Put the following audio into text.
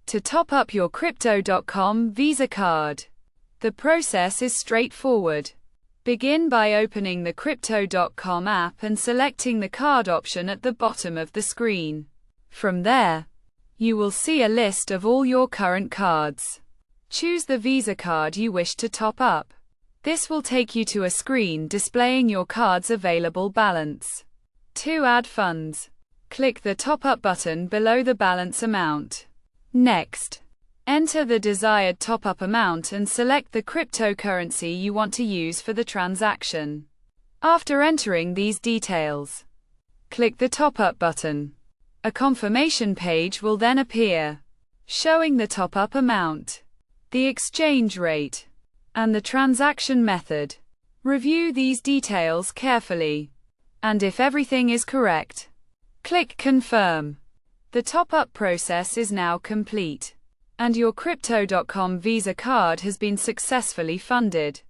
To top up your Crypto.com Visa card. The process is straightforward. Begin by opening the Crypto.com app and selecting the card option at the bottom of the screen. From there, you will see a list of all your current cards. Choose the Visa card you wish to top up. This will take you to a screen displaying your card's available balance. To add funds, click the Top Up button below the balance amount. Next, enter the desired top-up amount and select the cryptocurrency you want to use for the transaction. After entering these details, click the Top Up button. A confirmation page will then appear, showing the top-up amount, the exchange rate, and the transaction method. Review these details carefully, and if everything is correct, click Confirm. The top-up process is now complete, and your Crypto.com Visa card has been successfully funded.